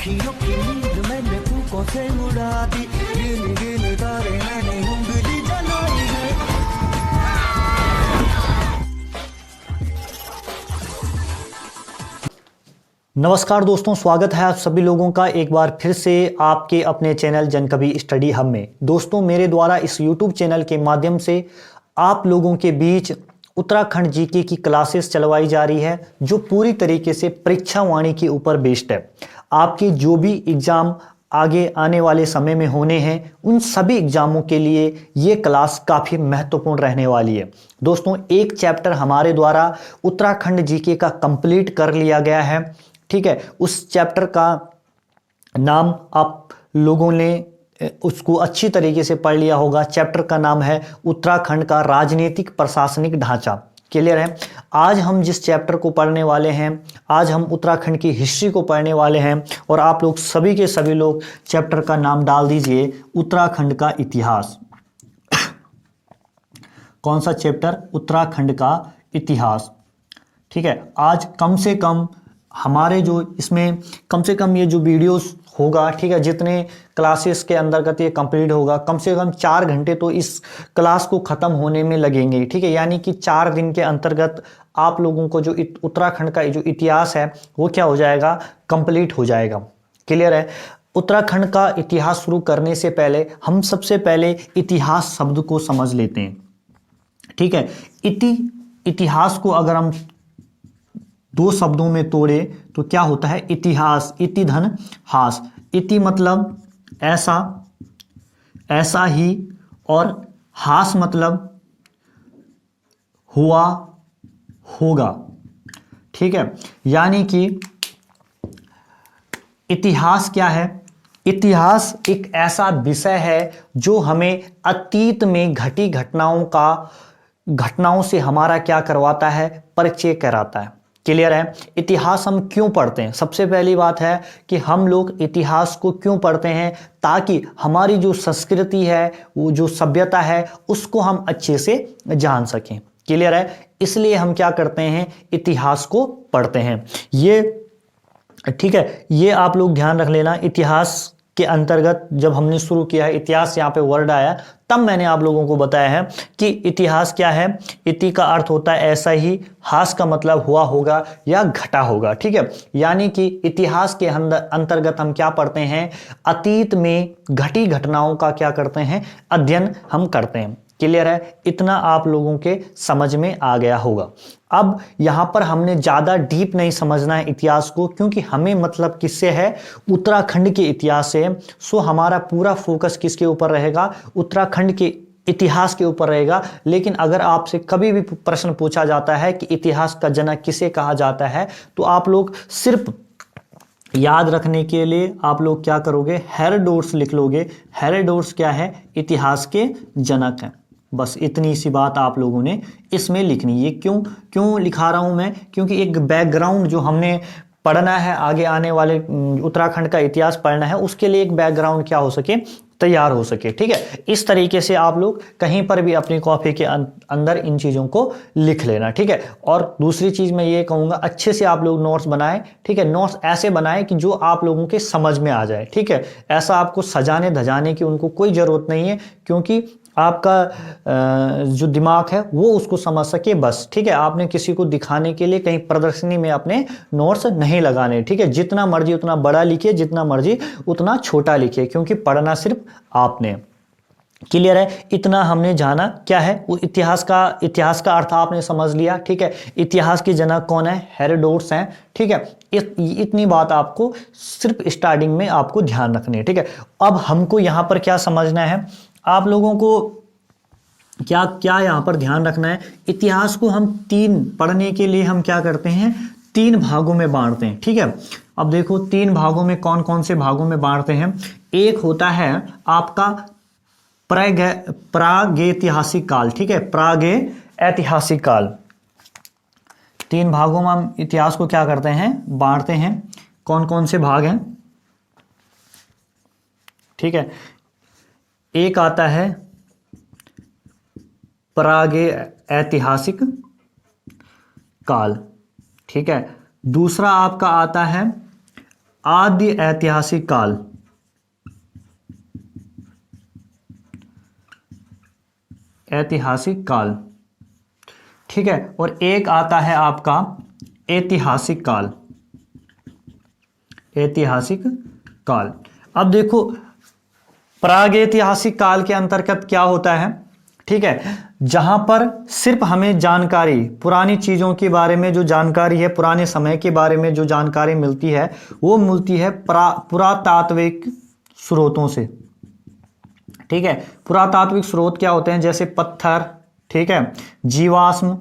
अखियों की नींद मैंने फूकों से उड़ा दी, गिन गिन तारे मैंने उंगली जलाई है। नमस्कार दोस्तों, स्वागत है आप सभी लोगों का एक बार फिर से आपके अपने चैनल जनकवि स्टडी हब में। दोस्तों, मेरे द्वारा इस YouTube चैनल के माध्यम से आप लोगों के बीच उत्तराखंड जीके की क्लासेस चलवाई जा रही है, जो पूरी तरीके से परीक्षा वाणी के ऊपर बेस्ड है। आपके जो भी एग्जाम आगे आने वाले समय में होने हैं, उन सभी एग्जामों के लिए ये क्लास काफ़ी महत्वपूर्ण रहने वाली है। दोस्तों, एक चैप्टर हमारे द्वारा उत्तराखंड जीके का कंप्लीट कर लिया गया है। ठीक है, उस चैप्टर का नाम आप लोगों ने उसको अच्छी तरीके से पढ़ लिया होगा। चैप्टर का नाम है उत्तराखंड का राजनीतिक प्रशासनिक ढांचा। क्लियर है? आज हम जिस चैप्टर को पढ़ने वाले हैं, आज हम उत्तराखंड की हिस्ट्री को पढ़ने वाले हैं। और आप लोग सभी के सभी लोग चैप्टर का नाम डाल दीजिए उत्तराखंड का इतिहास। कौन सा चैप्टर? उत्तराखंड का इतिहास। ठीक है, आज कम से कम हमारे जो इसमें कम से कम ये जो वीडियोस होगा, ठीक है, जितने क्लासेस के अंतर्गत ये कंप्लीट होगा, कम से कम 4 घंटे तो इस क्लास को ख़त्म होने में लगेंगे। ठीक है, यानी कि 4 दिन के अंतर्गत आप लोगों को जो उत्तराखंड का जो इतिहास है वो क्या हो जाएगा? कंप्लीट हो जाएगा। क्लियर है? उत्तराखंड का इतिहास शुरू करने से पहले हम सबसे पहले इतिहास शब्द को समझ लेते हैं। ठीक है, इतिहास को अगर हम 2 शब्दों में तोड़े तो क्या होता है? इतिहास, इति धन हास। इति मतलब ऐसा, ऐसा ही, और हास मतलब हुआ, होगा। ठीक है, यानी कि इतिहास क्या है? इतिहास एक ऐसा विषय है जो हमें अतीत में घटी घटनाओं से हमारा क्या करवाता है? परिचय कराता है। क्लियर है? इतिहास हम क्यों पढ़ते हैं? सबसे पहली बात है कि हम लोग इतिहास को क्यों पढ़ते हैं? ताकि हमारी जो संस्कृति है, वो जो सभ्यता है, उसको हम अच्छे से जान सकें। क्लियर है? इसलिए हम क्या करते हैं? इतिहास को पढ़ते हैं। ये ठीक है, ये आप लोग ध्यान रख लेना। इतिहास के अंतर्गत जब हमने शुरू किया है, इतिहास यहाँ पे वर्ड आया, तब मैंने आप लोगों को बताया है कि इतिहास क्या है। इति का अर्थ होता है ऐसा ही, हास का मतलब हुआ होगा या घटा होगा। ठीक है, यानी कि इतिहास के अंतर्गत हम क्या पढ़ते हैं? अतीत में घटी घटनाओं का क्या करते हैं? अध्ययन हम करते हैं। क्लियर है? इतना आप लोगों के समझ में आ गया होगा। अब यहां पर हमने ज्यादा डीप नहीं समझना है इतिहास को, क्योंकि हमें मतलब किससे है? उत्तराखंड के इतिहास से। सो हमारा पूरा फोकस किसके ऊपर रहेगा? उत्तराखंड के इतिहास के ऊपर रहेगा। लेकिन अगर आपसे कभी भी प्रश्न पूछा जाता है कि इतिहास का जनक किसे कहा जाता है, तो आप लोग सिर्फ याद रखने के लिए आप लोग क्या करोगे? हेरोडोटस लिख लोगे। हेरोडोटस क्या है? इतिहास के जनक हैं। बस इतनी सी बात आप लोगों ने इसमें लिखनी। ये क्यों लिखा रहा हूं मैं? क्योंकि एक बैकग्राउंड जो हमने पढ़ना है, आगे आने वाले उत्तराखंड का इतिहास पढ़ना है, उसके लिए एक बैकग्राउंड क्या हो सके? तैयार हो सके। ठीक है, इस तरीके से आप लोग कहीं पर भी अपनी कॉपी के अंदर इन चीज़ों को लिख लेना। ठीक है, और दूसरी चीज़ मैं ये कहूँगा, अच्छे से आप लोग नोट्स बनाएं। ठीक है, नोट्स ऐसे बनाएं कि जो आप लोगों के समझ में आ जाए। ठीक है, ऐसा आपको सजाने धजाने की उनको कोई ज़रूरत नहीं है, क्योंकि आपका जो दिमाग है वो उसको समझ सके बस। ठीक है, आपने किसी को दिखाने के लिए कहीं प्रदर्शनी में अपने नोट्स नहीं लगाने। ठीक है, जितना मर्जी उतना बड़ा लिखिए, जितना मर्जी उतना छोटा लिखिए, क्योंकि पढ़ना सिर्फ आपने। क्लियर है? इतना हमने जाना क्या है वो इतिहास का अर्थ आपने समझ लिया। ठीक है, इतिहास के जनक कौन है? हेरोडोटस हैं। ठीक है, इतनी बात आपको सिर्फ स्टार्टिंग में आपको ध्यान रखनी है। ठीक है, अब हमको यहां पर क्या समझना है? आप लोगों को क्या क्या यहां पर ध्यान रखना है? इतिहास को हम 3 पढ़ने के लिए हम क्या करते हैं? 3 भागों में बांटते हैं। ठीक है, अब देखो 3 भागों में कौन कौन से भागों में बांटते हैं? एक होता है आपका प्रागैतिहासिक काल। ठीक है, प्रागैतिहासिक काल। 3 भागों में हम इतिहास को क्या करते हैं? बांटते हैं। कौन कौन से भाग हैं? ठीक है, एक आता है प्रागैतिहासिक काल। ठीक है, दूसरा आपका आता है आदि ऐतिहासिक काल, ऐतिहासिक काल, ठीक है। और एक आता है आपका ऐतिहासिक काल, ऐतिहासिक काल। अब देखो प्रागैतिहासिक काल के अंतर्गत क्या होता है, ठीक है, जहां पर सिर्फ हमें जानकारी पुरानी चीजों के बारे में जो जानकारी है, पुराने समय के बारे में जो जानकारी मिलती है वो मिलती है पुरातात्विक स्रोतों से, ठीक है। पुरातात्विक स्रोत क्या होते हैं, जैसे पत्थर, ठीक है, जीवाश्म,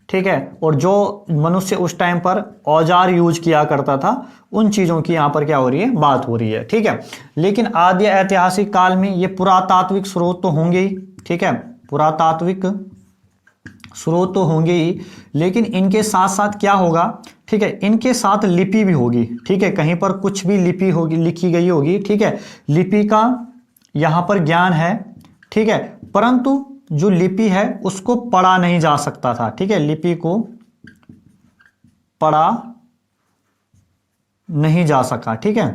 ठीक है, और जो मनुष्य उस टाइम पर औजार यूज किया करता था उन चीजों की यहां पर क्या हो रही है, बात हो रही है, ठीक है। लेकिन आदि ऐतिहासिक काल में ये पुरातात्विक स्रोत तो होंगे ही, ठीक है, पुरातात्विक स्रोत तो होंगे ही, लेकिन इनके साथ साथ क्या होगा, ठीक है, इनके साथ लिपि भी होगी, ठीक है, कहीं पर कुछ भी लिपि होगी, लिखी गई होगी, ठीक है, लिपि का यहां पर ज्ञान है, ठीक है, परंतु जो लिपि है उसको पढ़ा नहीं जा सकता था, ठीक है, लिपि को पढ़ा नहीं जा सका, ठीक है,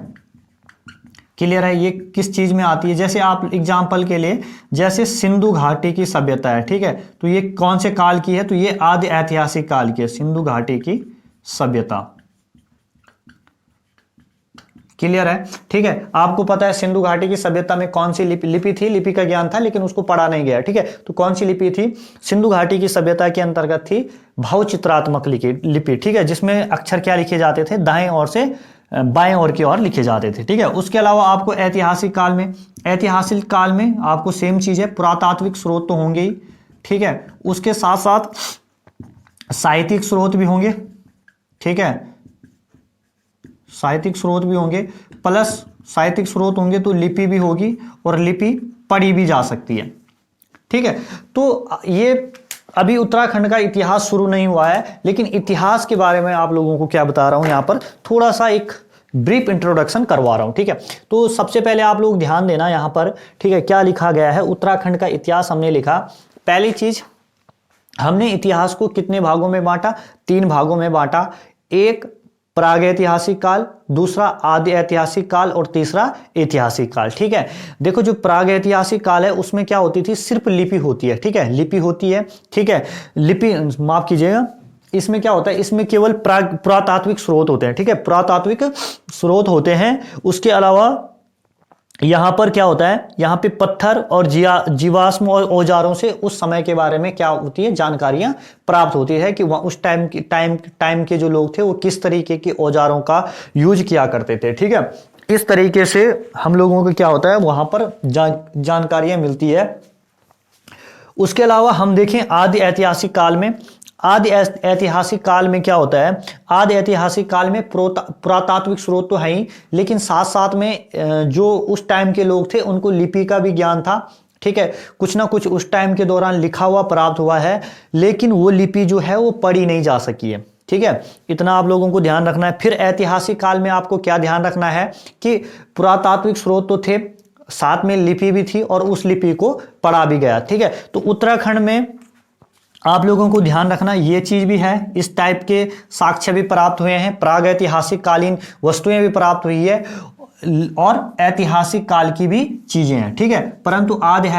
क्लियर है। ये किस चीज में आती है, जैसे आप एग्जांपल के लिए जैसे सिंधु घाटी की सभ्यता है, ठीक है, तो ये कौन से काल की है, तो ये आदि ऐतिहासिक काल की है, सिंधु घाटी की सभ्यता, क्लियर है, ठीक है। आपको पता है सिंधु घाटी की सभ्यता में कौन सी लिपि थी, लिपि का ज्ञान था लेकिन उसको पढ़ा नहीं गया, ठीक है, तो कौन सी लिपि थी, सिंधु घाटी की सभ्यता के अंतर्गत थी भावचित्रात्मक लिपि, ठीक है, जिसमें अक्षर क्या लिखे जाते थे, दाएं ओर से बाएं ओर की ओर लिखे जाते थे, ठीक है। उसके अलावा आपको ऐतिहासिक काल में, ऐतिहासिक काल में आपको सेम चीज है, पुरातात्विक स्रोत तो होंगे ही, ठीक है, उसके साथ साथ साहित्यिक स्रोत भी होंगे, ठीक है, साहित्यिक स्रोत भी होंगे, प्लस साहित्यिक स्रोत होंगे तो लिपि भी होगी और लिपि पढ़ी भी जा सकती है, ठीक है। तो ये अभी उत्तराखंड का इतिहास शुरू नहीं हुआ है, लेकिन इतिहास के बारे में आप लोगों को क्या बता रहा हूं, यहां पर थोड़ा सा एक ब्रीफ इंट्रोडक्शन करवा रहा हूं, ठीक है। तो सबसे पहले आप लोग ध्यान देना यहां पर, ठीक है, क्या लिखा गया है, उत्तराखंड का इतिहास हमने लिखा। पहली चीज, हमने इतिहास को कितने भागों में बांटा, 3 भागों में बांटा, एक प्रागैतिहासिक काल, दूसरा आदि ऐतिहासिक काल और तीसरा ऐतिहासिक काल, ठीक है। देखो जो प्रागैतिहासिक काल है उसमें क्या होती थी, सिर्फ लिपि होती है, ठीक है, लिपि होती है, ठीक है, लिपि, माफ कीजिएगा, इसमें क्या होता है, इसमें केवल पुरातात्विक स्रोत होते हैं, ठीक है, पुरातात्विक स्रोत होते हैं। उसके अलावा यहां पर क्या होता है, यहां पे पत्थर और जीवाश्म और औजारों से उस समय के बारे में क्या होती है, जानकारियां प्राप्त होती है कि वह उस टाइम के जो लोग थे वो किस तरीके के औजारों का यूज किया करते थे, ठीक है। इस तरीके से हम लोगों को क्या होता है, वहां पर जानकारियां मिलती है। उसके अलावा हम देखें आदि ऐतिहासिक काल में, आदि ऐतिहासिक काल में क्या होता है, आदि ऐतिहासिक काल में पुरातात्विक स्रोत तो है ही, लेकिन साथ साथ में जो उस टाइम के लोग थे उनको लिपि का भी ज्ञान था, ठीक है, कुछ ना कुछ उस टाइम के दौरान लिखा हुआ प्राप्त हुआ है, लेकिन वो लिपि जो है वो पढ़ी नहीं जा सकी है, ठीक है, इतना आप लोगों को ध्यान रखना है। फिर ऐतिहासिक काल में आपको क्या ध्यान रखना है कि पुरातात्विक स्रोत तो थे, साथ में लिपि भी थी और उस लिपि को पढ़ा भी गया, ठीक है। तो उत्तराखंड में आप लोगों को ध्यान रखना ये चीज भी है, इस टाइप के साक्ष्य भी प्राप्त हुए हैं, प्रागैतिहासिक कालीन वस्तुएं भी प्राप्त हुई है और ऐतिहासिक काल की भी चीजें हैं, ठीक है, परंतु आदि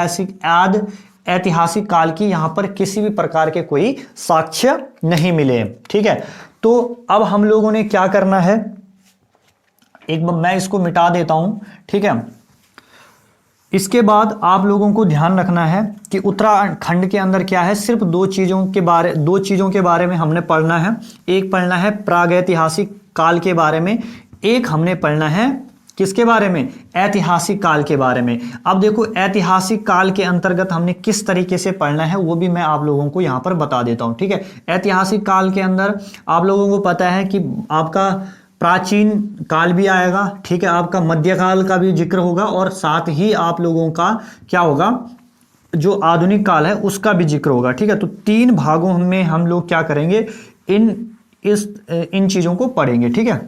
ऐतिहासिक काल की यहां पर किसी भी प्रकार के कोई साक्ष्य नहीं मिले, ठीक है। तो अब हम लोगों ने क्या करना है, एक बार मैं इसको मिटा देता हूं, ठीक है। इसके बाद आप लोगों को ध्यान रखना है कि उत्तराखंड के अंदर क्या है, सिर्फ दो चीजों के बारे में हमने पढ़ना है। एक पढ़ना है प्रागैतिहासिक काल के बारे में, एक हमने पढ़ना है किसके बारे में, ऐतिहासिक काल के बारे में। अब देखो ऐतिहासिक काल के अंतर्गत हमने किस तरीके से पढ़ना है वो भी मैं आप लोगों को यहां पर बता देता हूं, ठीक है। ऐतिहासिक काल के अंदर आप लोगों को पता है कि आपका प्राचीन काल भी आएगा, ठीक है, आपका मध्यकाल का भी जिक्र होगा और साथ ही आप लोगों का क्या होगा, जो आधुनिक काल है उसका भी जिक्र होगा, ठीक है। तो 3 भागों में हम लोग क्या करेंगे, इन चीजों को पढ़ेंगे, ठीक है।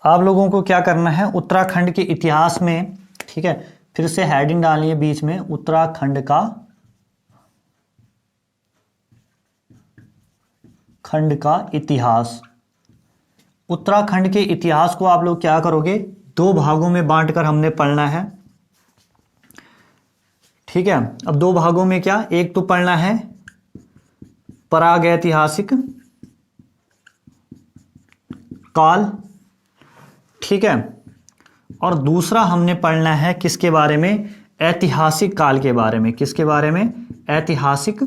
आप लोगों को क्या करना है, उत्तराखंड के इतिहास में, ठीक है, फिर से हेडिंग डालनी है बीच में, उत्तराखंड का इतिहास। उत्तराखंड के इतिहास को आप लोग क्या करोगे, 2 भागों में बांटकर हमने पढ़ना है, ठीक है। अब 2 भागों में क्या, एक तो पढ़ना है प्रागैतिहासिक काल, ठीक है, और दूसरा हमने पढ़ना है किसके बारे में, ऐतिहासिक काल के बारे में। किसके बारे में, ऐतिहासिक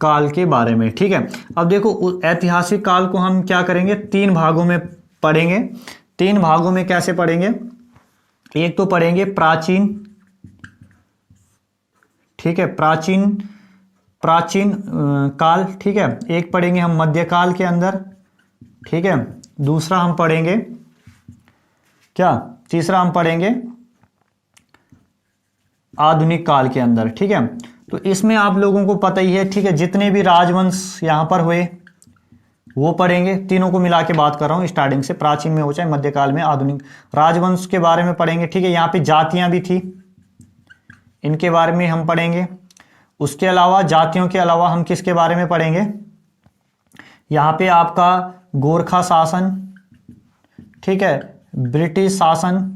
काल के बारे में, ठीक है। अब देखो ऐतिहासिक काल को हम क्या करेंगे, 3 भागों में पढ़ेंगे। 3 भागों में कैसे पढ़ेंगे, एक तो पढ़ेंगे प्राचीन, ठीक है, प्राचीन काल, ठीक है, एक पढ़ेंगे हम मध्यकाल के अंदर, ठीक है, दूसरा हम पढ़ेंगे क्या, तीसरा हम पढ़ेंगे आधुनिक काल के अंदर, ठीक है। तो इसमें आप लोगों को पता ही है, ठीक है, जितने भी राजवंश यहां पर हुए वो पढ़ेंगे, तीनों को मिला के बात कर रहा हूं, स्टार्टिंग से, प्राचीन में हो चाहे मध्यकाल में, आधुनिक, राजवंश के बारे में पढ़ेंगे, ठीक है। यहाँ पे जातियां भी थी, इनके बारे में हम पढ़ेंगे। उसके अलावा जातियों के अलावा हम किसके बारे में पढ़ेंगे, यहाँ पे आपका गोरखा शासन, ठीक है, ब्रिटिश शासन,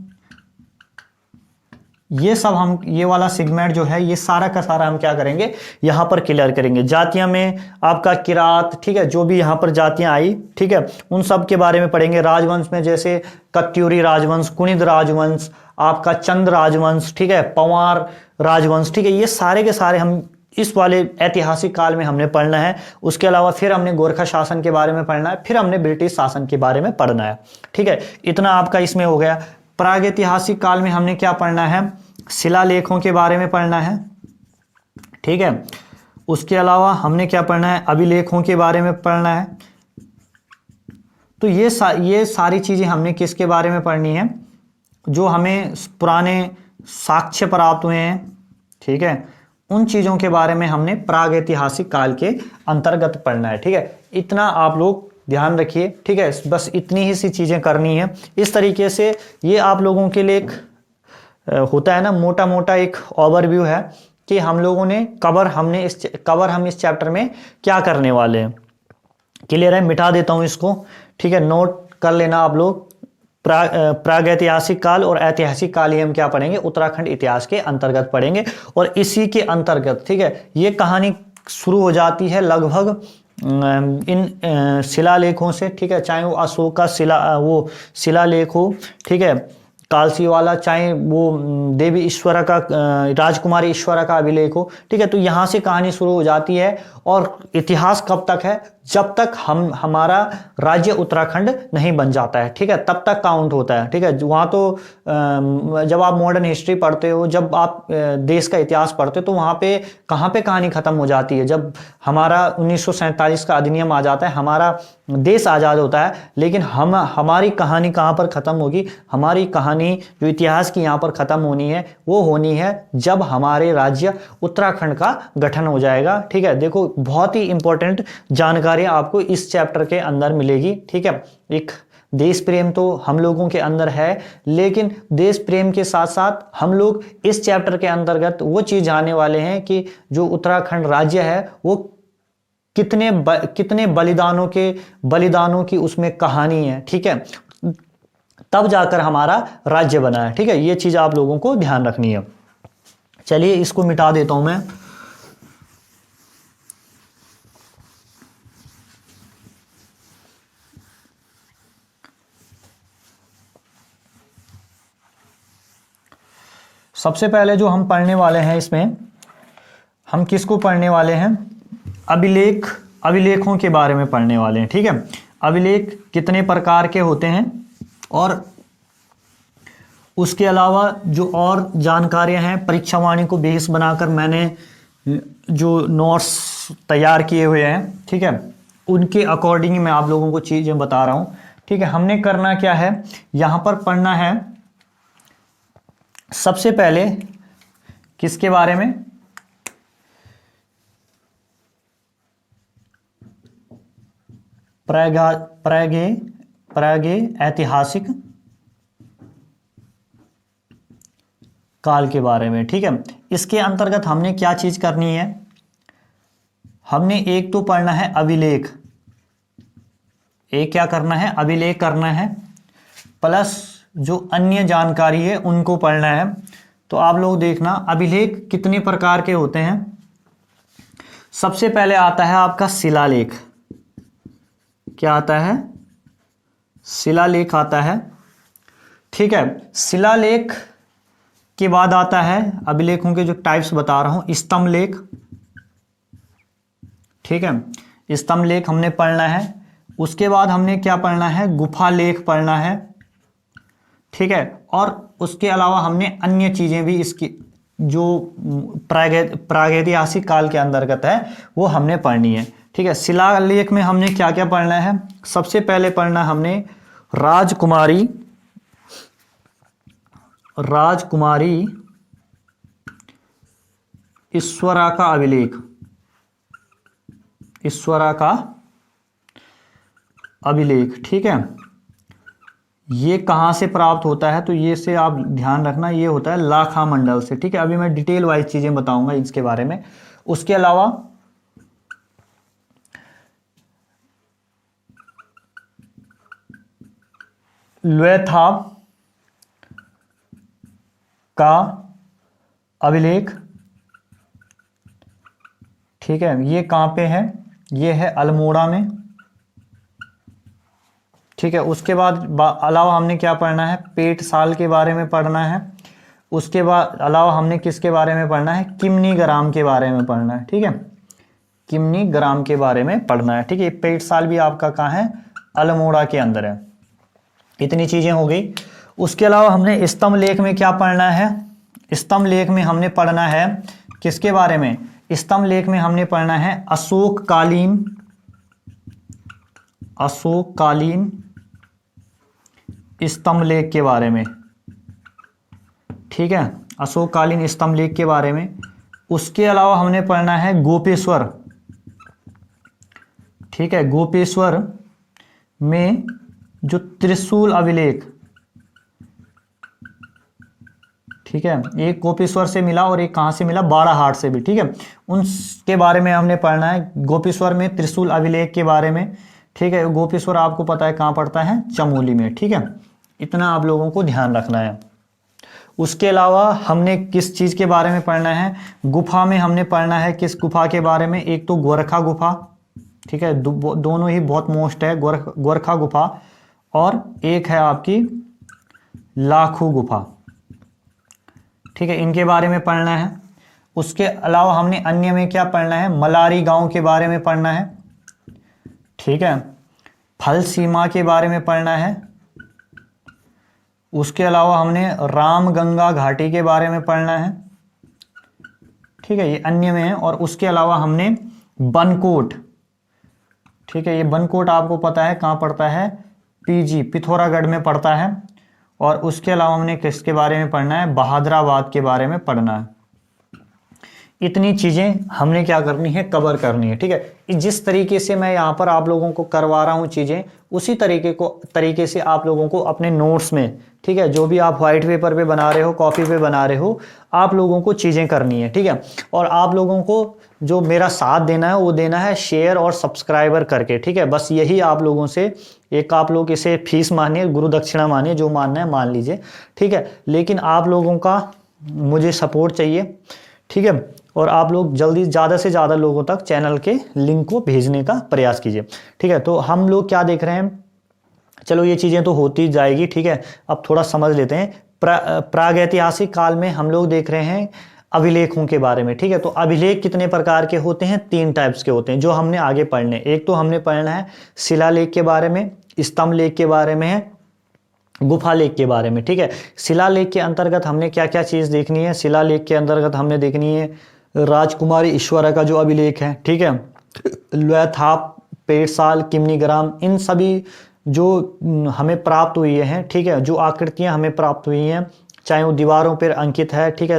ये सब हम, ये वाला सेगमेंट जो है, ये सारा का सारा हम क्या करेंगे, यहां पर क्लियर करेंगे। जातियां में आपका किरात, ठीक है, जो भी यहां पर जातियां आई, ठीक है, उन सब के बारे में पढ़ेंगे। राजवंश में जैसे कत्यूरी राजवंश, कुनिद राजवंश, आपका चंद राजवंश, ठीक है, पंवार राजवंश, ठीक है, ये सारे के सारे हम इस वाले ऐतिहासिक काल में हमने पढ़ना है। उसके अलावा फिर हमने गोरखा शासन के बारे में पढ़ना है, फिर हमने ब्रिटिश शासन के बारे में पढ़ना है, ठीक है। इतना आपका इसमें हो गया। प्रागैतिहासिक काल में हमने क्या पढ़ना है, शिलालेखों के बारे में पढ़ना है, ठीक है। उसके अलावा हमने क्या पढ़ना है, अभिलेखों के बारे में पढ़ना है। तो ये सारी चीजें हमने किसके बारे में पढ़नी है, जो हमें पुराने साक्ष्य प्राप्त हुए हैं, ठीक है, उन चीजों के बारे में हमने प्रागैतिहासिक काल के अंतर्गत पढ़ना है, ठीक है। इतना आप लोग ध्यान रखिए, ठीक है, बस इतनी ही सी चीजें करनी है। इस तरीके से ये आप लोगों के लिए एक होता है ना, मोटा मोटा एक ओवरव्यू है कि हम लोगों ने हम इस चैप्टर में क्या करने वाले हैं। क्लियर है, मिटा देता हूं इसको, ठीक है, नोट कर लेना आप लोग। प्रागैतिहासिक काल और ऐतिहासिक काल ही हम क्या पढ़ेंगे, उत्तराखंड इतिहास के अंतर्गत पढ़ेंगे। और इसी के अंतर्गत, ठीक है, ये कहानी शुरू हो जाती है लगभग इन शिलालेखों से, ठीक है, चाहे वो अशोक का शिलालेख हो, ठीक है, कालसी वाला, चाहे वो देवी ईश्वरा का, राजकुमारी ईश्वरा का अभिलेख हो, ठीक है। तो यहां से कहानी शुरू हो जाती है। और इतिहास कब तक है, जब तक हमारा राज्य उत्तराखंड नहीं बन जाता है, ठीक है, तब तक काउंट होता है, ठीक है। वहां तो जब आप मॉडर्न हिस्ट्री पढ़ते हो, जब आप देश का इतिहास पढ़ते हो, तो वहां पे कहां पे कहानी खत्म हो जाती है, जब हमारा 1947 का अधिनियम आ जाता है, हमारा देश आजाद होता है। लेकिन हमारी कहानी कहां पर खत्म होगी, हमारी कहानी जो इतिहास की यहां पर खत्म होनी है, वो होनी है जब हमारे राज्य उत्तराखंड का गठन हो जाएगा, ठीक है। देखो, बहुत ही इंपॉर्टेंट जानकारी आपको इस चैप्टर के अंदर मिलेगी, ठीक है। एक देश प्रेम तो हम लोगों के अंदर है, लेकिन देश प्रेम के साथ साथ हम लोग इस चैप्टर के अंतर्गत वो चीज जानने वाले हैं कि जो उत्तराखंड राज्य है वो कितने बलिदानों की उसमें कहानी है, ठीक है, तब जाकर हमारा राज्य बना है, ठीक है। ये चीज आप लोगों को ध्यान रखनी है। चलिए इसको मिटा देता हूं मैं। सबसे पहले जो हम पढ़ने वाले हैं, इसमें हम किसको पढ़ने वाले हैं, अभिलेखों के बारे में पढ़ने वाले हैं, ठीक है। अभिलेख कितने प्रकार के होते हैं, और उसके अलावा जो और जानकारियां हैं, परीक्षावाणी को बेस बनाकर मैंने जो नोट्स तैयार किए हुए हैं, ठीक है, उनके अकॉर्डिंग मैं आप लोगों को चीजें बता रहा हूं, ठीक है। हमने करना क्या है, यहां पर पढ़ना है सबसे पहले किसके बारे में, ऐतिहासिक काल के बारे में। ठीक है, इसके अंतर्गत हमने क्या चीज करनी है, हमने एक तो पढ़ना है अभिलेख, एक क्या करना है, अभिलेख करना है, प्लस जो अन्य जानकारी है उनको पढ़ना है। तो आप लोग देखना अभिलेख कितने प्रकार के होते हैं। सबसे पहले आता है आपका शिलालेख। क्या आता है, शिलालेख आता है। ठीक है, शिलालेख के बाद आता है, अभिलेखों के जो टाइप्स बता रहा हूं, स्तंभ लेख। ठीक है, स्तंभ लेख हमने पढ़ना है। उसके बाद हमने क्या पढ़ना है, गुफा लेख पढ़ना है। ठीक है, और उसके अलावा हमने अन्य चीजें भी इसकी जो प्रागैतिहासिक काल के अंतर्गत है वो हमने पढ़नी है। ठीक है, शिलालेख में हमने क्या क्या पढ़ना है, सबसे पहले पढ़ना हमने राजकुमारी ईश्वरा का अभिलेख, ईश्वरा का अभिलेख। ठीक है, ये कहां से प्राप्त होता है, तो ये से आप ध्यान रखना, ये होता है लाखा मंडल से। ठीक है, अभी मैं डिटेल वाइज चीजें बताऊंगा इसके बारे में। उसके अलावा ल्वेथाव का अभिलेख। ठीक है, ये कहां पे है, ये है अल्मोड़ा में। ठीक है, उसके बाद अलावा हमने क्या पढ़ना है, पेटसाल के बारे में पढ़ना है। उसके बाद अलावा हमने किसके बारे में पढ़ना है, किमनी ग्राम के बारे में पढ़ना है। ठीक है, किमनी ग्राम के बारे में पढ़ना है। ठीक है, पेटसाल भी आपका कहाँ है, अल्मोड़ा के अंदर है। इतनी चीजें हो गई। उसके अलावा हमने स्तंभ लेख में क्या पढ़ना है, स्तंभ लेख में हमने पढ़ना है किसके बारे में, स्तंभ लेख में हमने पढ़ना है अशोककालीन स्तंभ लेख के बारे में। ठीक है, अशोककालीन स्तंभ लेख के बारे में। उसके अलावा हमने पढ़ना है गोपेश्वर। ठीक है, गोपेश्वर में जो त्रिशूल अभिलेख, ठीक है, एक गोपेश्वर से मिला और एक कहां से मिला, बाड़ाहाट से भी। ठीक है, उनके बारे में हमने पढ़ना है, गोपेश्वर में त्रिशूल अभिलेख के बारे में। ठीक है, गोपेश्वर आपको पता है कहां पड़ता है, चमोली में। ठीक है, इतना आप लोगों को ध्यान रखना है। उसके अलावा हमने किस चीज के बारे में पढ़ना है, गुफा में हमने पढ़ना है किस गुफा के बारे में, एक तो गोरखा गुफा। ठीक है, दोनों ही बहुत मोस्ट है, गोरखा गुफा, और एक है आपकी लाखू गुफा। ठीक है, इनके बारे में पढ़ना है। उसके अलावा हमने अन्य में क्या पढ़ना है, मलारी गांव के बारे में पढ़ना है। ठीक है, फल सीमा के बारे में पढ़ना है। उसके अलावा हमने रामगंगा घाटी के बारे में पढ़ना है। ठीक है, ये अन्य में है। और उसके अलावा हमने बनकोट, ठीक है, ये बनकोट आपको पता है कहाँ पड़ता है, पीजी पिथौरागढ़ में पड़ता है। और उसके अलावा हमने किसके बारे में पढ़ना है, बहादुराबाद के बारे में पढ़ना है। इतनी चीजें हमने क्या करनी है, कवर करनी है। ठीक है, जिस तरीके से मैं यहाँ पर आप लोगों को करवा रहा हूँ चीजें, उसी तरीके से आप लोगों को अपने नोट्स में, ठीक है, जो भी आप व्हाइट पेपर पे बना रहे हो, कॉपी पे बना रहे हो, आप लोगों को चीजें करनी है। ठीक है, और आप लोगों को जो मेरा साथ देना है वो देना है शेयर और सब्सक्राइबर करके। ठीक है, बस यही आप लोगों से, एक आप लोग इसे फीस मानिए, गुरु दक्षिणा मानिए, जो मानना है मान लीजिए। ठीक है, लेकिन आप लोगों का मुझे सपोर्ट चाहिए। ठीक है, और आप लोग जल्दी ज़्यादा से ज़्यादा लोगों तक चैनल के लिंक को भेजने का प्रयास कीजिए। ठीक है, तो हम लोग क्या देख रहे हैं, चलो ये चीज़ें तो होती जाएगी। ठीक है, अब थोड़ा समझ लेते हैं। प्रागैतिहासिक काल में हम लोग देख रहे हैं अभिलेखों के बारे में। ठीक है, तो अभिलेख कितने प्रकार के होते हैं, 3 टाइप्स के होते हैं, जो हमने आगे पढ़ने। एक तो हमने पढ़ना है शिलालेख के बारे में, स्तंभ लेख के बारे में है, गुफा लेख के बारे में। ठीक है, शिलालेख के अंतर्गत हमने क्या क्या चीज़ देखनी है, शिलालेख के अंतर्गत हमने देखनी है राजकुमारी ईश्वरा का जो अभिलेख है। ठीक है, ल्वेथाप, पेटसाल, किमनी ग्राम, इन सभी जो हमें प्राप्त हुई हैं। ठीक है, जो आकृतियां हमें प्राप्त हुई हैं, चाहे वो दीवारों पर अंकित है, ठीक है,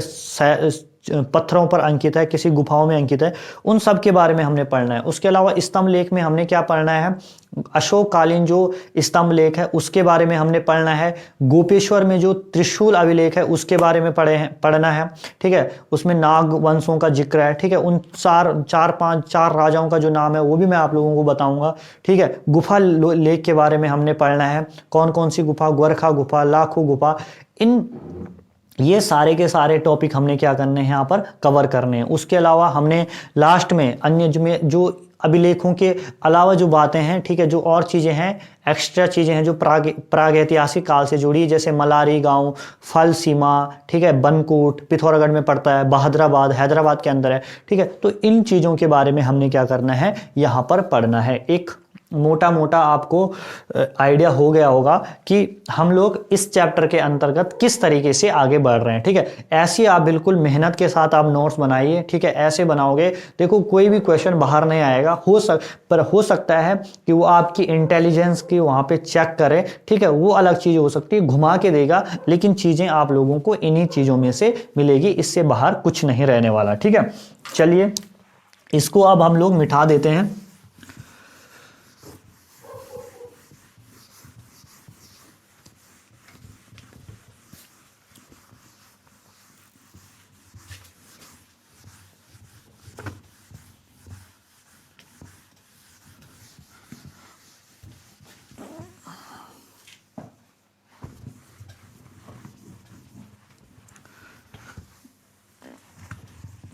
पत्थरों पर अंकित है, किसी गुफाओं में अंकित है, उन सब के बारे में हमने पढ़ना है। उसके अलावा स्तंभ लेख में हमने क्या पढ़ना है, अशोककालीन जो स्तंभ लेख है उसके बारे में हमने पढ़ना है। गोपेश्वर में जो त्रिशूल अभिलेख है उसके बारे में पढ़ना है, ठीक है। उसमें नाग वंशों का जिक्र है, ठीक है। उन चार राजाओं का जो नाम है वो भी मैं आप लोगों को बताऊंगा, ठीक है। गुफा लेख के बारे में हमने पढ़ना है, कौन कौन सी गुफा, ग्वारखा गुफा, लाखों गुफा, ये सारे के सारे टॉपिक हमने क्या करने हैं यहाँ पर कवर करने हैं। उसके अलावा हमने लास्ट में अन्य जो अभिलेखों के अलावा जो बातें हैं, ठीक है, जो और चीज़ें हैं, एक्स्ट्रा चीज़ें हैं जो प्रागैतिहासिक काल से जुड़ी, जैसे मलारी गांव, फल सीमा, ठीक है, बनकोट पिथौरागढ़ में पड़ता है, बहादुराबाद हैदराबाद के अंदर है, ठीक है। तो इन चीज़ों के बारे में हमने क्या करना है, यहाँ पर पढ़ना है। एक मोटा मोटा आपको आइडिया हो गया होगा कि हम लोग इस चैप्टर के अंतर्गत किस तरीके से आगे बढ़ रहे हैं, ठीक है। ऐसे आप बिल्कुल मेहनत के साथ आप नोट्स बनाइए, ठीक है। ऐसे बनाओगे, देखो कोई भी क्वेश्चन बाहर नहीं आएगा, पर हो सकता है कि वो आपकी इंटेलिजेंस की वहाँ पे चेक करे, ठीक है, वो अलग चीज़ हो सकती है, घुमा के देगा, लेकिन चीज़ें आप लोगों को इन्हीं चीज़ों में से मिलेगी, इससे बाहर कुछ नहीं रहने वाला, ठीक है। चलिए इसको अब हम लोग मिटा देते हैं।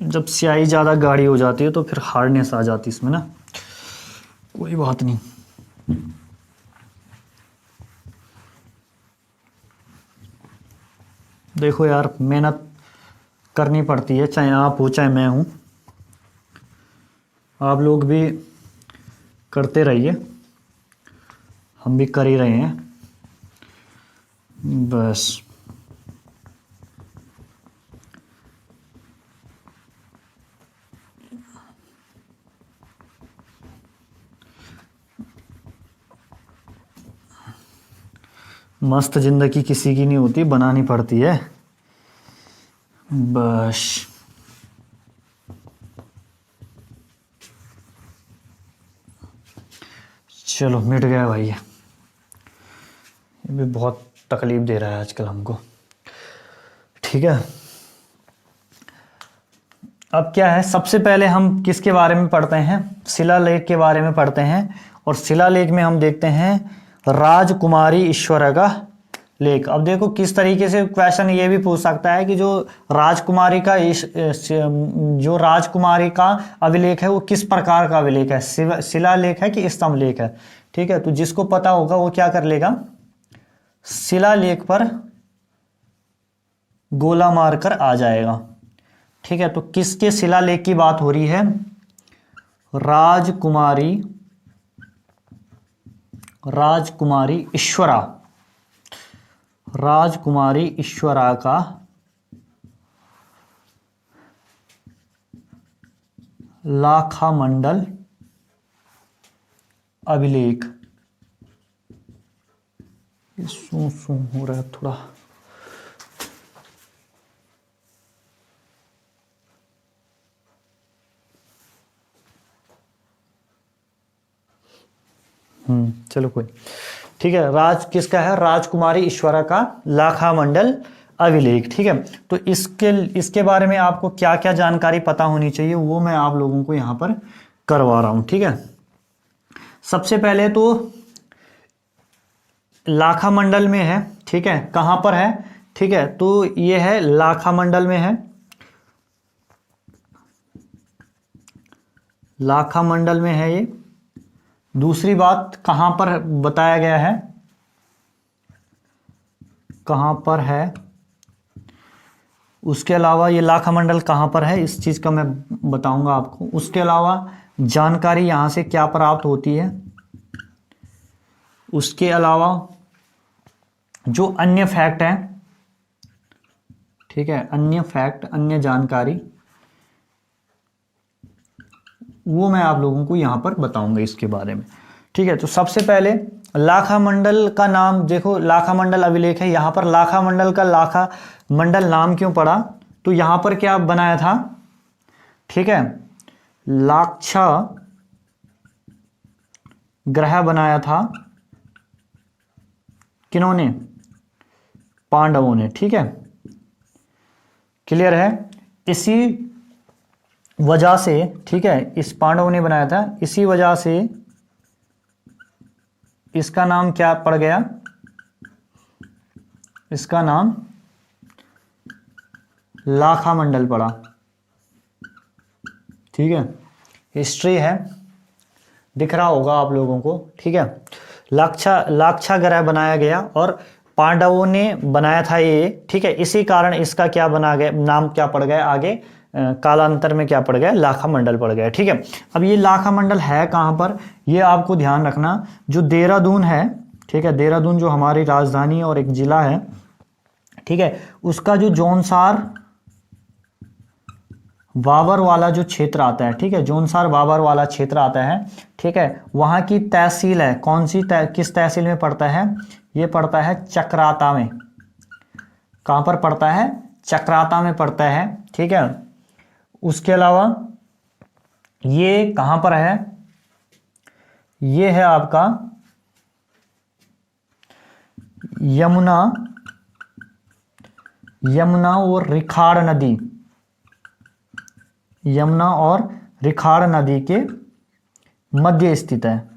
जब स्याही ज़्यादा गाढ़ी हो जाती है तो फिर हार्डनेस आ जाती है इसमें ना, कोई बात नहीं। देखो यार, मेहनत करनी पड़ती है, चाहे आप हो चाहे मैं हूँ, आप लोग भी करते रहिए, हम भी कर ही रहे हैं बस। मस्त जिंदगी किसी की नहीं होती, बनानी पड़ती है बस। चलो मिट गया भाई, ये भी बहुत तकलीफ दे रहा है आजकल हमको, ठीक है। अब क्या है, सबसे पहले हम किसके बारे में पढ़ते हैं, शिलालेख के बारे में पढ़ते हैं। और शिलालेख में हम देखते हैं राजकुमारी ईश्वरा का लेख। अब देखो किस तरीके से क्वेश्चन ये भी पूछ सकता है कि जो राजकुमारी का अभिलेख है वो किस प्रकार का अभिलेख है, शिलालेख है कि स्तंभ लेख है, ठीक है। तो जिसको पता होगा वो क्या कर लेगा, शिलालेख पर गोला मारकर आ जाएगा, ठीक है। तो किसके शिलालेख की बात हो रही है, राजकुमारी ईश्वरा का लाखामंडल अभिलेख। सू हो रहा है थोड़ा, चलो कोई, ठीक है। किसका है, राजकुमारी ईश्वरा का लाखामंडल अभिलेख, ठीक है। तो इसके बारे में आपको क्या क्या जानकारी पता होनी चाहिए वो मैं आप लोगों को यहां पर करवा रहा हूं, ठीक है। सबसे पहले तो लाखामंडल में है, ठीक है, कहां पर है, ठीक है। तो ये है लाखामंडल में है, लाखामंडल में है ये। दूसरी बात कहां पर बताया गया है, कहां पर है, उसके अलावा ये लाखामंडल कहां पर है इस चीज का मैं बताऊंगा आपको। उसके अलावा जानकारी यहां से क्या प्राप्त होती है, उसके अलावा जो अन्य फैक्ट है, ठीक है, अन्य फैक्ट, अन्य जानकारी, वो मैं आप लोगों को यहां पर बताऊंगा इसके बारे में, ठीक है। तो सबसे पहले लाखामंडल का नाम देखो, लाखामंडल अभिलेख है, यहां पर लाखामंडल का लाखामंडल नाम क्यों पड़ा, तो यहां पर क्या बनाया था, ठीक है, लाक्षा ग्रह बनाया था किन्होंने, पांडवों ने, ठीक है, क्लियर है। इसी वजह से, ठीक है, इस पांडवों ने बनाया था, इसी वजह से इसका नाम क्या पड़ गया, इसका नाम लाखा मंडल पड़ा, ठीक है। हिस्ट्री है, दिख रहा होगा आप लोगों को, ठीक है। लाक्षा ग्रह बनाया गया और पांडवों ने बनाया था ये, ठीक है। इसी कारण इसका क्या बना गया, नाम क्या पड़ गया आगे, कालांतर में क्या पड़ गया, लाखा मंडल पड़ गया, ठीक है। अब ये लाखा मंडल है कहां पर, ये आपको ध्यान रखना, जो देहरादून है, ठीक है, देहरादून जो हमारी राजधानी और एक जिला है, ठीक है, उसका जो जौनसार बाबर वाला जो क्षेत्र आता है, ठीक है, जौनसार बाबर वाला क्षेत्र आता है, ठीक है, वहां की तहसील है, कौन सी किस तहसील में पड़ता है, ये पड़ता है चक्राता में। कहां पर पड़ता है, चक्राता में पड़ता है, ठीक है। उसके अलावा ये कहां पर है, ये है आपका यमुना और रिखाड़ नदी, यमुना और रिखाड़ नदी के मध्य स्थित है,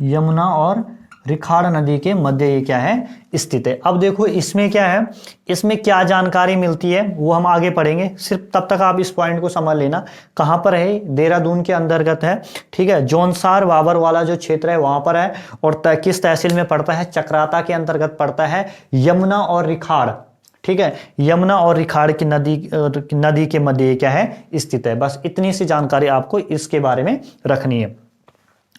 यमुना और रिखाड़ नदी के मध्य ये क्या है, स्थित है। अब देखो इसमें क्या है, इसमें क्या जानकारी मिलती है वो हम आगे पढ़ेंगे, सिर्फ तब तक आप इस पॉइंट को समझ लेना। कहां पर है, देहरादून के अंतर्गत है, ठीक है, जौनसार बाबर वाला जो क्षेत्र है वहां पर है, और किस तहसील में पड़ता है, चक्राता के अंतर्गत पड़ता है, यमुना और रिखाड़, ठीक है, यमुना और रिखाड़ की नदी के मध्य क्या है, स्थित है। बस इतनी सी जानकारी आपको इसके बारे में रखनी है।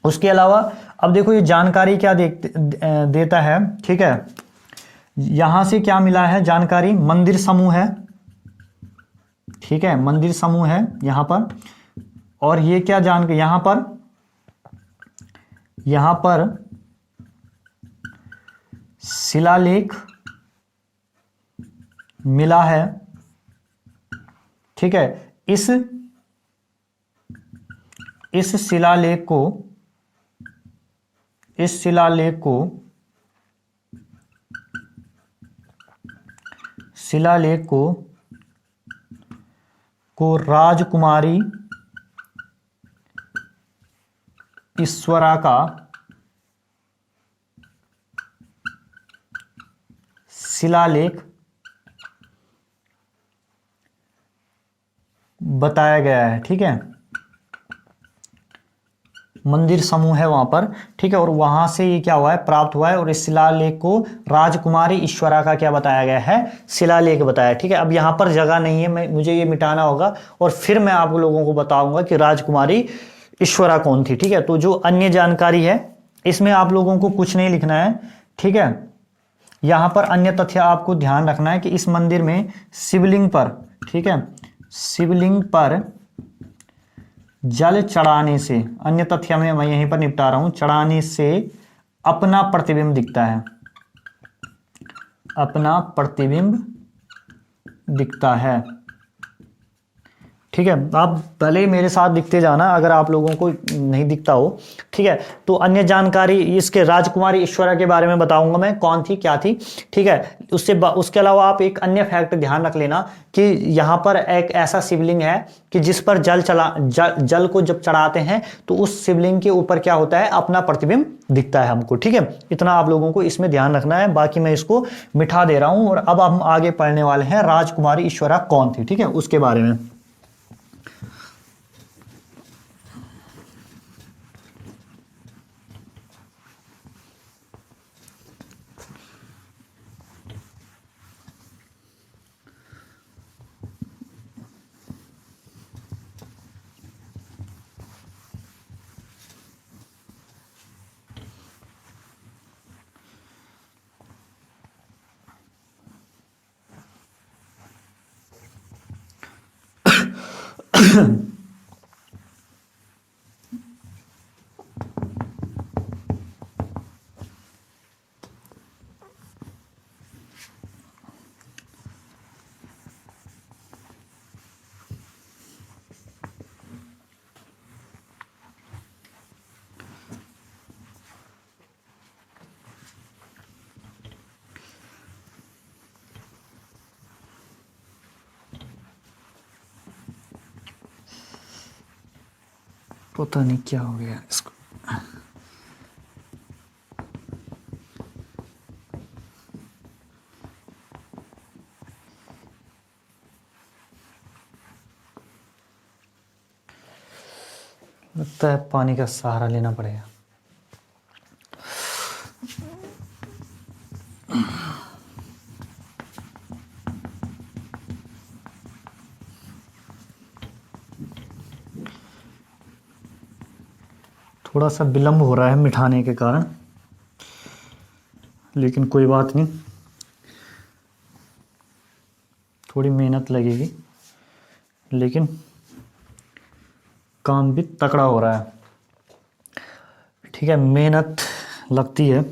उसके अलावा अब देखो ये जानकारी क्या देता है, ठीक है, यहां से क्या मिला है जानकारी, मंदिर समूह है, ठीक है, मंदिर समूह है यहां पर, और ये क्या यहां पर शिलालेख मिला है, ठीक है। इस शिलालेख को राजकुमारी ईश्वरा का शिलालेख बताया गया है, ठीक है, मंदिर समूह है वहां पर, ठीक है, और वहां से ये क्या हुआ है, प्राप्त हुआ है, और इस शिलालेख को राजकुमारी ईश्वरा का क्या बताया गया है, शिलालेख बताया, ठीक है। अब यहां पर जगह नहीं है, मुझे ये मिटाना होगा और फिर मैं आप लोगों को बताऊंगा कि राजकुमारी ईश्वरा कौन थी, ठीक है। तो जो अन्य जानकारी है इसमें आप लोगों को कुछ नहीं लिखना है, ठीक है। यहां पर अन्य तथ्य आपको ध्यान रखना है कि इस मंदिर में शिवलिंग पर, ठीक है, शिवलिंग पर जल चढ़ाने से, अन्य तथ्य में मैं यहीं पर निपटा रहा हूं, चढ़ाने से अपना प्रतिबिंब दिखता है, अपना प्रतिबिंब दिखता है, ठीक है। आप भले मेरे साथ दिखते जाना अगर आप लोगों को नहीं दिखता हो, ठीक है। तो अन्य जानकारी इसके राजकुमारी ईश्वरा के बारे में बताऊंगा मैं, कौन थी क्या थी, ठीक है। उसके अलावा आप एक अन्य फैक्ट ध्यान रख लेना कि यहाँ पर एक ऐसा शिवलिंग है कि जिस पर जल को जब चढ़ाते हैं तो उस शिवलिंग के ऊपर क्या होता है, अपना प्रतिबिंब दिखता है हमको, ठीक है। इतना आप लोगों को इसमें ध्यान रखना है, बाकी मैं इसको मिटा दे रहा हूं। और अब हम आगे पढ़ने वाले हैं राजकुमारी ईश्वरा कौन थी, ठीक है, उसके बारे में। पता नहीं क्या हो गया इसको। लगता है पानी का सहारा लेना पड़ेगा। थोड़ा सा विलम्ब हो रहा है मिठाने के कारण, लेकिन कोई बात नहीं, थोड़ी मेहनत लगेगी, लेकिन काम भी तकड़ा हो रहा है। ठीक है, मेहनत लगती है।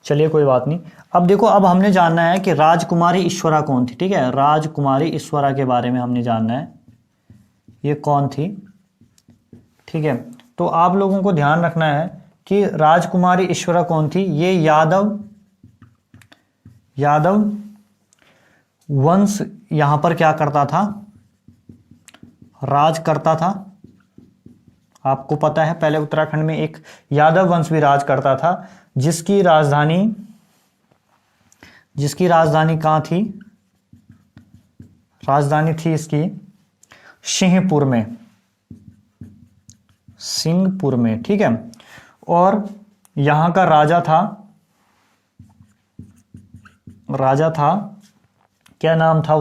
चलिए कोई बात नहीं। अब देखो, अब हमने जानना है कि राजकुमारी ईश्वरा कौन थी। ठीक है, राजकुमारी ईश्वरा के बारे में हमने जानना है, ये कौन थी। ठीक है, तो आप लोगों को ध्यान रखना है कि राजकुमारी ईश्वरा कौन थी। ये यादव वंश यहां पर क्या करता था, राज करता था। आपको पता है पहले उत्तराखंड में एक यादव वंश भी राज करता था, जिसकी राजधानी कहां थी, राजधानी थी इसकी सिंहपुर में। ठीक है, और यहां का राजा था, क्या नाम था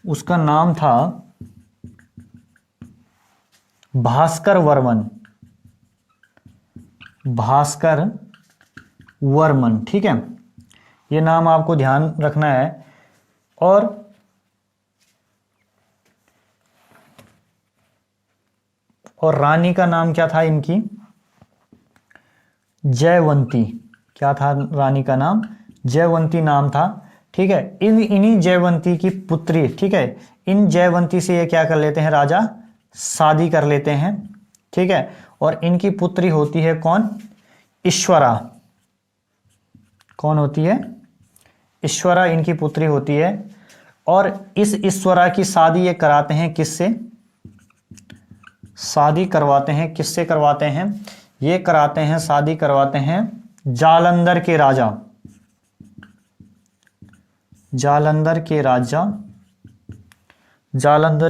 उसका नाम था भास्कर वर्मन। ठीक है, ये नाम आपको ध्यान रखना है। और रानी का नाम क्या था इनकी, जयवंती। क्या था रानी का नाम, जयवंती नाम था। ठीक है, इन्हीं जयवंती की पुत्री, ठीक है, इन जयवंती से ये क्या कर लेते हैं, राजा शादी कर लेते हैं। ठीक है, और इनकी पुत्री होती है कौन, ईश्वरा। कौन होती है, ईश्वरा इनकी पुत्री होती है। और इस ईश्वरा की शादी ये कराते हैं किससे, शादी करवाते हैं किससे करवाते हैं, ये कराते हैं, शादी करवाते हैं जालंधर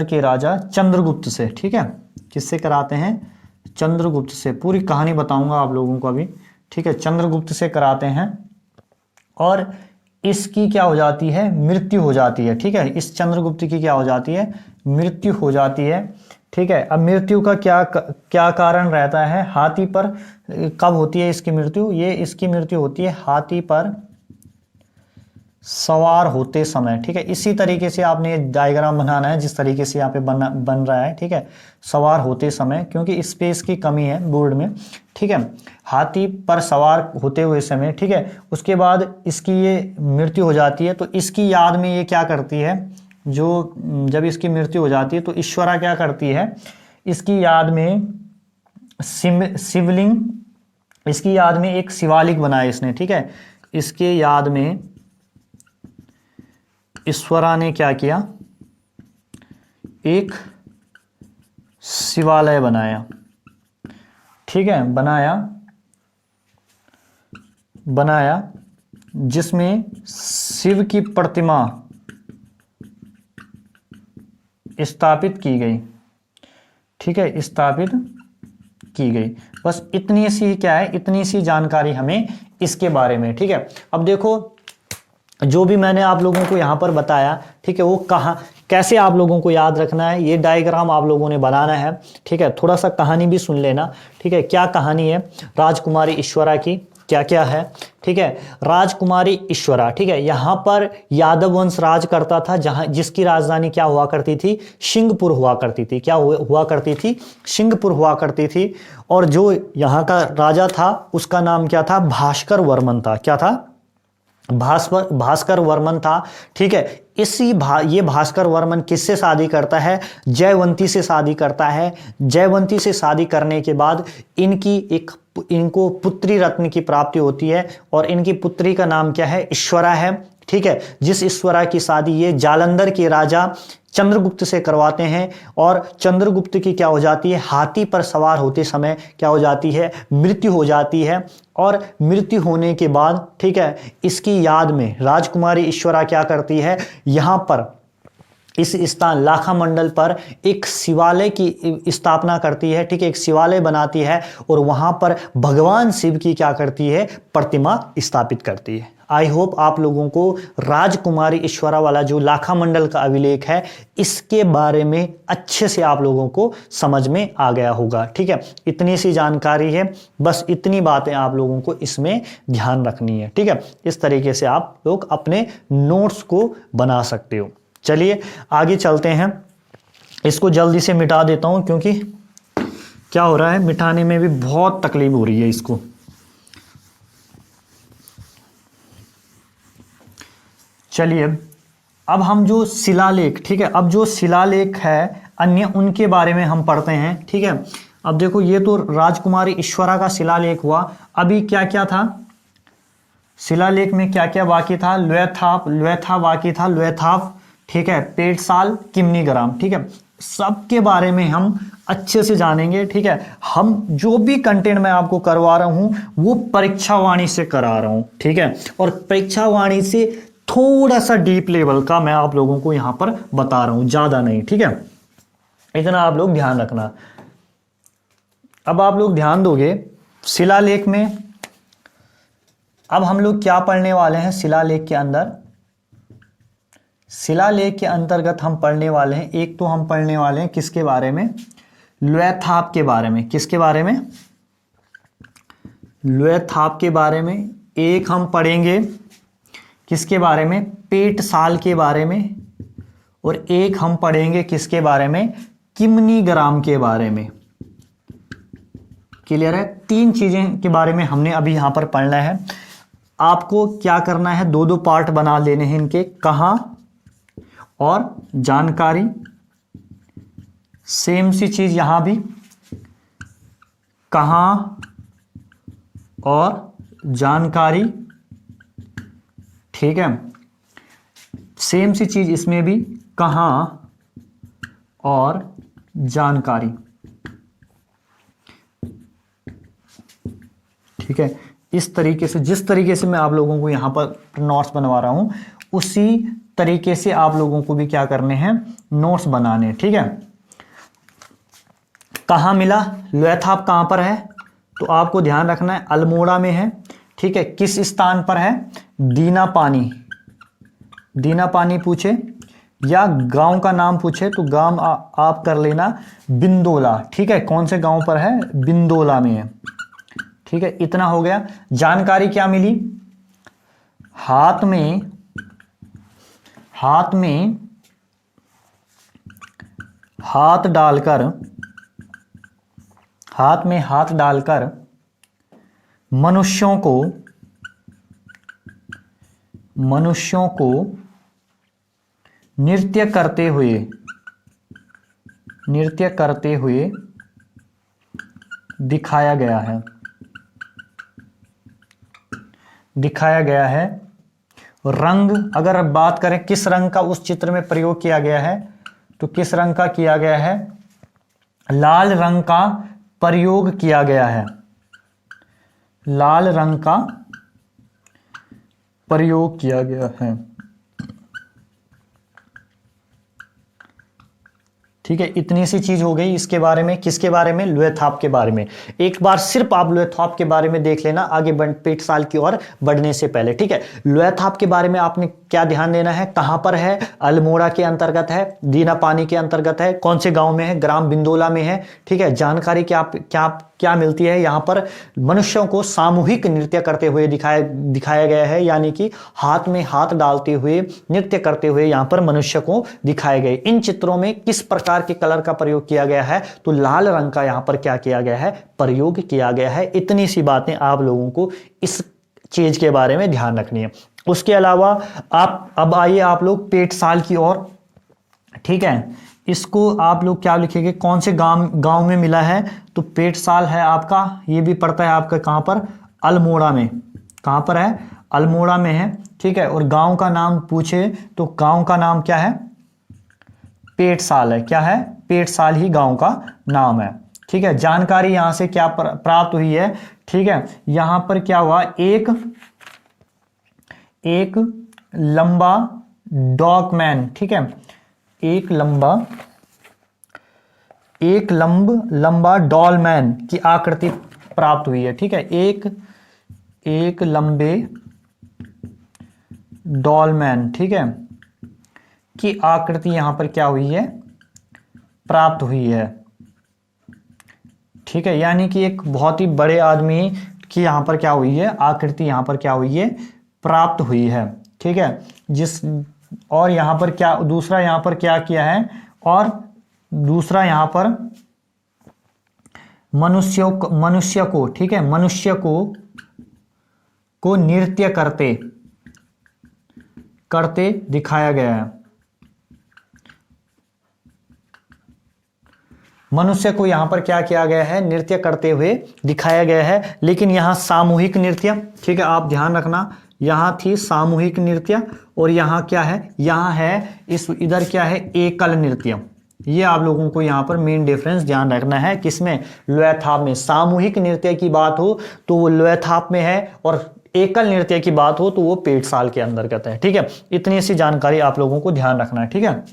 के राजा चंद्रगुप्त से। ठीक है, किससे कराते हैं, चंद्रगुप्त से। पूरी कहानी बताऊंगा आप लोगों को अभी। ठीक है, चंद्रगुप्त से कराते हैं और इसकी क्या हो जाती है, मृत्यु हो जाती है। ठीक है, इस चंद्रगुप्त की क्या हो जाती है, मृत्यु हो जाती है। ठीक है, अब मृत्यु का क्या कारण रहता है, हाथी पर कब होती है इसकी मृत्यु, इसकी मृत्यु होती है हाथी पर सवार होते समय। ठीक है, इसी तरीके से आपने ये डायग्राम बनाना है जिस तरीके से यहाँ पे बन रहा है। ठीक है, सवार होते समय, क्योंकि स्पेस की कमी है बोर्ड में। ठीक है, हाथी पर सवार होते हुए समय। ठीक है, उसके बाद इसकी ये मृत्यु हो जाती है, तो इसकी याद में ये क्या करती है, जब इसकी मृत्यु हो जाती है तो ईश्वरा क्या करती है, इसकी याद में शिवलिंग, इसकी याद में एक शिवालिक बनाया इसने। ठीक है, इसके याद में ईश्वरा ने क्या किया, एक शिवालय बनाया। ठीक है, बनाया जिसमें शिव की प्रतिमा स्थापित की गई। ठीक है, स्थापित की गई। बस इतनी सी क्या है, इतनी सी जानकारी हमें इसके बारे में। ठीक है, अब देखो जो भी मैंने आप लोगों को यहाँ पर बताया, ठीक है, वो कैसे आप लोगों को याद रखना है, ये डायग्राम आप लोगों ने बनाना है। ठीक है, थोड़ा सा कहानी भी सुन लेना। ठीक है, क्या कहानी है राजकुमारी ईश्वरा की, क्या क्या है। ठीक है, राजकुमारी ईश्वरा, ठीक है, यहाँ पर यादव वंश राज करता था, जिसकी राजधानी क्या हुआ करती थी, सिंहपुर हुआ करती थी। क्या हुआ करती थी, सिंहपुर हुआ करती थी। और जो यहाँ का राजा था उसका नाम क्या था, भास्कर वर्मन था। क्या था, भास्कर वर्मन था। ठीक है, ये भास्कर वर्मन किससे शादी करता है, जयवंती से शादी करता है। जयवंती से शादी करने के बाद इनको पुत्री रत्न की प्राप्ति होती है, और इनकी पुत्री का नाम क्या है, ईश्वरा है। ठीक है, जिस ईश्वरा की शादी ये जालंधर के राजा चंद्रगुप्त से करवाते हैं और चंद्रगुप्त की क्या हो जाती है, हाथी पर सवार होते समय क्या हो जाती है, मृत्यु हो जाती है। और मृत्यु होने के बाद ठीक है, इसकी याद में राजकुमारी ईश्वरा क्या करती है, यहाँ पर इस स्थान लाखा मंडल पर एक शिवालय की स्थापना करती है। ठीक है, एक शिवालय बनाती है और वहां पर भगवान शिव की क्या करती है, प्रतिमा स्थापित करती है। आई होप आप लोगों को राजकुमारी ईश्वरा वाला जो लाखा मंडल का अभिलेख है इसके बारे में अच्छे से आप लोगों को समझ में आ गया होगा। ठीक है, इतनी सी जानकारी है, बस इतनी बातें आप लोगों को इसमें ध्यान रखनी है। ठीक है, इस तरीके से आप लोग अपने नोट्स को बना सकते हो। चलिए आगे चलते हैं, इसको जल्दी से मिटा देता हूं क्योंकि क्या हो रहा है, मिटाने में भी बहुत तकलीफ हो रही है इसको। चलिए अब हम जो शिलालेख, ठीक है, अब जो शिलालेख है अन्य उनके बारे में हम पढ़ते हैं। ठीक है, अब देखो ये तो राजकुमारी ईश्वरा का शिलालेख हुआ, अभी क्या क्या था शिलालेख में, क्या क्या बाकी था, लुएथाप बाकी था, लुएथाप, ठीक है, पेटसाल, किमनीग्राम। ठीक है, सबके बारे में हम अच्छे से जानेंगे। ठीक है, हम जो भी कंटेंट मैं आपको करवा रहा हूं वो परीक्षावाणी से करा रहा हूं। ठीक है, और परीक्षावाणी से थोड़ा सा डीप लेवल का मैं आप लोगों को यहां पर बता रहा हूं, ज्यादा नहीं। ठीक है, इतना आप लोग ध्यान रखना। अब आप लोग ध्यान दोगे शिलालेख में, अब हम लोग क्या पढ़ने वाले हैं शिलालेख के अंदर। शिलालेख के अंतर्गत हम पढ़ने वाले हैं, एक तो हम पढ़ने वाले हैं किसके बारे में, लुएथाप के बारे में। किसके बारे में, लुएथाप के बारे में। एक हम पढ़ेंगे किसके बारे में, पेटसाल के बारे में। और एक हम पढ़ेंगे किसके बारे में, किमनीग्राम के बारे में। क्लियर है, तीन चीजें के बारे में हमने अभी यहां पर पढ़ना है। आपको क्या करना है, दो दो पार्ट बना लेने हैं इनके, कहां और जानकारी। सेम सी चीज यहां भी, कहां और जानकारी। ठीक है, सेम सी चीज इसमें भी, कहां और जानकारी। ठीक है, इस तरीके से, जिस तरीके से मैं आप लोगों को यहां पर नोट्स बनवा रहा हूं उसी तरीके से आप लोगों को भी क्या करने हैं, नोट्स बनाने। ठीक है, कहां मिला, लुएथाप कहां पर है, तो आपको ध्यान रखना है अल्मोड़ा में है। ठीक है, किस स्थान पर है, दीनापानी। दीनापानी पूछे या गांव का नाम पूछे तो गांव आप कर लेना बिंदोला। ठीक है, कौन से गांव पर है, बिंदोला में है। ठीक है, इतना हो गया। जानकारी क्या मिली, हाथ में हाथ डालकर, हाथ में हाथ डालकर मनुष्यों को नृत्य करते हुए दिखाया गया है। रंग, अगर बात करें किस रंग का उस चित्र में प्रयोग किया गया है, तो किस रंग का किया गया है, लाल रंग का प्रयोग किया गया है। लाल रंग का प्रयोग किया गया है। ठीक है, इतनी सी चीज हो गई इसके बारे में। किसके बारे में, लुएथाप के बारे में। एक बार सिर्फ आप लुएथाप के बारे में देख लेना आगे पेटसाल की ओर बढ़ने से पहले। ठीक है, लुएथाप के बारे में आपने क्या ध्यान देना है, कहां पर है, अल्मोड़ा के अंतर्गत है, दीनापानी के अंतर्गत है, कौन से गांव में है, ग्राम बिंदोला में है। ठीक है, जानकारी क्या मिलती है, यहां पर मनुष्यों को सामूहिक नृत्य करते हुए दिखाया गया है, यानी कि हाथ में हाथ डालते हुए नृत्य करते हुए यहां पर मनुष्य को दिखाए गए। इन चित्रों में किस प्रकार के कलर का प्रयोग किया गया है, तो लाल रंग का यहां पर क्या किया गया है, प्रयोग किया गया है। इतनी सी बातें आप लोगों को इस चीज के बारे में ध्यान रखनी है। उसके अलावा आप अब आइए आप लोग पेटसाल की ओर। ठीक है, इसको आप लोग क्या लिखेंगे, कौन से गांव में मिला है, तो पेटसाल है आपका, ये भी पड़ता है आपका कहां पर, अल्मोड़ा में। कहां पर है, अल्मोड़ा में है। ठीक है, और गांव का नाम पूछे तो गांव का नाम क्या है, पेटसाल है। क्या है? पेटसाल ही गांव का नाम है। ठीक है, जानकारी यहां से क्या प्राप्त हुई है? ठीक है, यहां पर क्या हुआ, एक लंबा डॉगमैन, ठीक है, एक लंबा डॉलमैन की आकृति प्राप्त हुई है। ठीक है, एक लंबे डॉलमैन, ठीक है, की आकृति यहां पर क्या हुई है? प्राप्त हुई है। ठीक है, यानी कि एक बहुत ही बड़े आदमी की यहां पर क्या हुई है? आकृति यहां पर क्या हुई है? प्राप्त हुई है। ठीक है, और यहां पर क्या, दूसरा यहां पर क्या किया है? और दूसरा यहां पर मनुष्य को, ठीक है, मनुष्य को नृत्य करते दिखाया गया है। मनुष्य को यहां पर क्या किया गया है? नृत्य करते हुए दिखाया गया है। लेकिन यहां सामूहिक नृत्य, ठीक है, आप ध्यान रखना, यहां थी सामूहिक नृत्य और यहां क्या है? यहां है इधर क्या है? एकल नृत्य। ये आप लोगों को यहां पर मेन डिफरेंस ध्यान रखना है। किसमें? लोयथाप में। सामूहिक नृत्य की बात हो तो वो लोयथाप में है, और एकल नृत्य की बात हो तो वो पेटसाल के अंतर्गत है। ठीक है, इतनी सी जानकारी आप लोगों को ध्यान रखना है। ठीक है,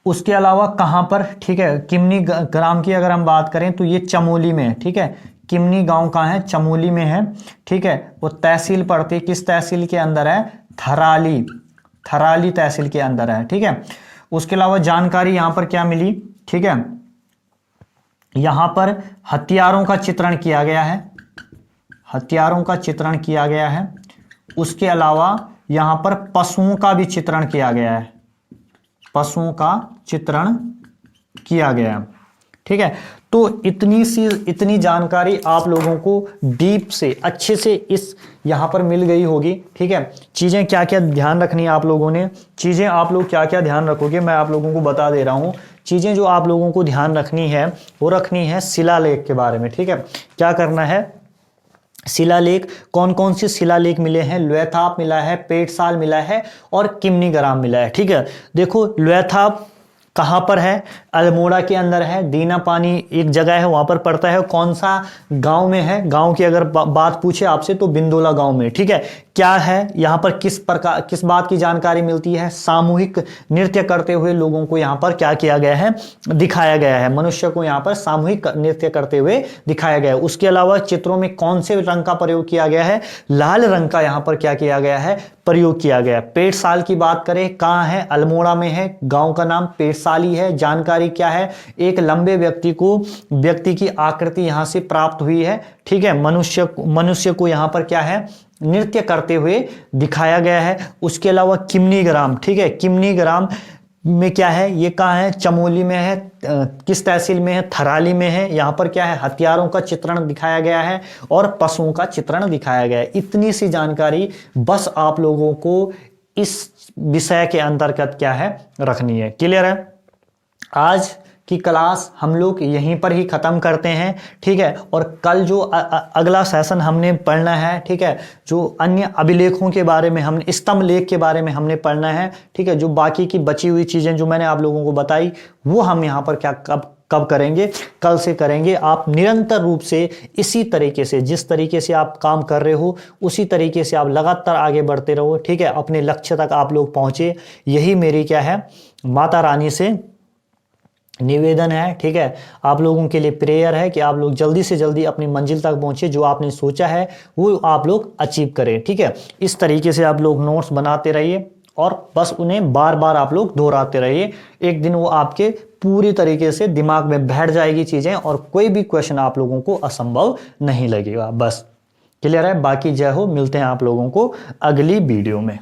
उसके अलावा कहां पर? ठीक है, किमनी ग्राम की अगर हम बात करें तो ये चमोली में है। ठीक है, किमनी गांव कहां है? चमोली में है। ठीक है, वो तहसील पड़ती, किस तहसील के अंदर है? थराली तहसील के अंदर है। ठीक है, उसके अलावा जानकारी यहां पर क्या मिली? ठीक है, यहां पर हथियारों का चित्रण किया गया है, हथियारों का चित्रण किया गया है। उसके अलावा यहां पर पशुओं का भी चित्रण किया गया है, पशुओं का चित्रण किया गया है। ठीक है, तो इतनी जानकारी आप लोगों को डीप से अच्छे से इस यहां पर मिल गई होगी। ठीक है, चीजें क्या क्या ध्यान रखनी है आप लोगों ने, चीजें आप लोग क्या क्या ध्यान रखोगे मैं आप लोगों को बता दे रहा हूं। चीजें जो आप लोगों को ध्यान रखनी है वो रखनी है शिलालेख के बारे में। ठीक है, क्या करना है? शिलालेख, कौन कौन से शिलालेख मिले हैं? लोयथाप मिला है, पेटसाल मिला है और किमनी ग्राम मिला है। ठीक है, देखो लोयथाप कहां पर है? अल्मोड़ा के अंदर है। दीना पानी एक जगह है, वहां पर पड़ता है। कौन सा गांव में है? गांव की अगर बात पूछे आपसे तो बिंदोला गांव में। ठीक है, क्या है यहां पर? किस बात की जानकारी मिलती है? सामूहिक नृत्य करते हुए लोगों को यहां पर क्या किया गया है? दिखाया गया है। मनुष्य को यहां पर सामूहिक नृत्य करते हुए दिखाया गया है। उसके अलावा चित्रों में कौन से रंग का प्रयोग किया गया है? लाल रंग का यहां पर क्या किया गया है? प्रयोग किया गया है। पेटसाल की बात करें, कहां है? अल्मोड़ा में है। गांव का नाम पेटसाली है। जानकारी क्या है? एक लंबे व्यक्ति की आकृति यहां से प्राप्त हुई है। ठीक है, मनुष्य को यहां पर क्या है? नृत्य करते हुए दिखाया गया है। उसके अलावा किमनी ग्राम, ठीक है, किमनी ग्राम में क्या है? ये कहां है? चमोली में है। किस तहसील में है? थराली में है। यहां पर क्या है? हथियारों का चित्रण दिखाया गया है और पशुओं का चित्रण दिखाया गया है। इतनी सी जानकारी बस आप लोगों को इस विषय के अंतर्गत क्या है? रखनी है। क्लियर है? आज की क्लास हम लोग यहीं पर ही खत्म करते हैं। ठीक है, और कल जो अगला सेशन हमने पढ़ना है, ठीक है, जो अन्य अभिलेखों के बारे में हमने, स्तंभ लेख के बारे में हमने पढ़ना है। ठीक है, जो बाकी की बची हुई चीजें जो मैंने आप लोगों को बताई वो हम यहाँ पर क्या कब करेंगे? कल से करेंगे। आप निरंतर रूप से इसी तरीके से, जिस तरीके से आप काम कर रहे हो उसी तरीके से आप लगातार आगे बढ़ते रहो। ठीक है, अपने लक्ष्य तक आप लोग पहुंचे, यही मेरी क्या है? माता रानी से निवेदन है। ठीक है, आप लोगों के लिए प्रेयर है कि आप लोग जल्दी से जल्दी अपनी मंजिल तक पहुंचे, जो आपने सोचा है वो आप लोग अचीव करें। ठीक है, इस तरीके से आप लोग नोट्स बनाते रहिए और बस उन्हें बार बार आप लोग दोहराते रहिए। एक दिन वो आपके पूरी तरीके से दिमाग में बैठ जाएगी चीजें और कोई भी क्वेश्चन आप लोगों को असंभव नहीं लगेगा। बस क्लियर है? बाकी जय हो, मिलते हैं आप लोगों को अगली वीडियो में।